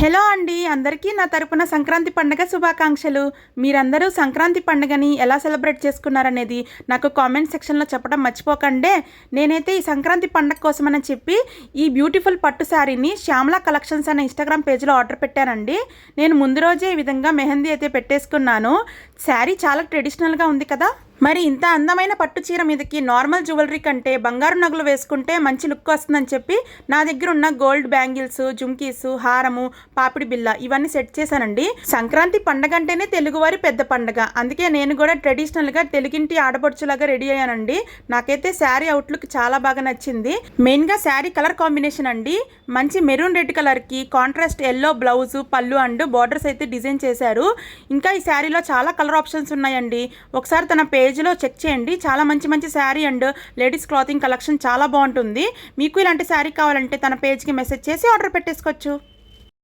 Hello అండి, అందరికీ నా తరపున సంక్రాంతి పండుగ శుభాకాంక్షలు. మీరందరూ సంక్రాంతి పండుగని ఎలా సెలబ్రేట్ చేసుకున్నారనేది నాకు కామెంట్ సెక్షన్లో చెప్పడం మర్చిపోకండి. నేనైతే ఈ సంక్రాంతి పండుగ కోసమని చెప్పి ఈ బ్యూటిఫుల్ పట్టు శారీని శ్యామలా కలెక్షన్స్ అనే ఇన్స్టాగ్రామ్ పేజ్లో ఆర్డర్ పెట్టానండి. నేను ముందు రోజే ఈ విధంగా మెహందీ అయితే పెట్టేసుకున్నాను. శారీ చాలా ట్రెడిషనల్గా ఉంది కదా. మరి ఇంత అందమైన పట్టు చీర మీదకి నార్మల్ జ్యువెలరీ కంటే బంగారు నగలు వేసుకుంటే మంచి లుక్ వస్తుందని చెప్పి నా దగ్గర ఉన్న గోల్డ్ బ్యాంగిల్స్, జుంకీస్, హారము, పాపిడి బిల్ల ఇవన్నీ సెట్ చేశానండి. సంక్రాంతి పండగ అంటేనే తెలుగువారి పెద్ద పండగ. అందుకే నేను కూడా ట్రెడిషనల్గా తెలుగింటి ఆడపడుచులాగా రెడీ అయ్యానండి. నాకైతే శారీ అవుట్లుక్ చాలా బాగా నచ్చింది. మెయిన్గా శారీ కలర్ కాంబినేషన్ అండి. మంచి మెరూన్ రెడ్ కలర్కి కాంట్రాస్ట్ ఎల్లో బ్లౌజ్, పళ్ళు అండ్ బార్డర్స్ అయితే డిజైన్ చేశారు. ఇంకా ఈ శారీలో చాలా కలర్ ఆప్షన్స్ ఉన్నాయండి. ఒకసారి తన పేజ్లో చెక్ చేయండి. చాలా మంచి మంచి sari and ladies clothing collection చాలా బాగుంటుంది. మీకు ఇలాంటి శారీ కావాలంటే తన పేజ్కి మెసేజ్ చేసి ఆర్డర్ పెట్టేసుకోవచ్చు.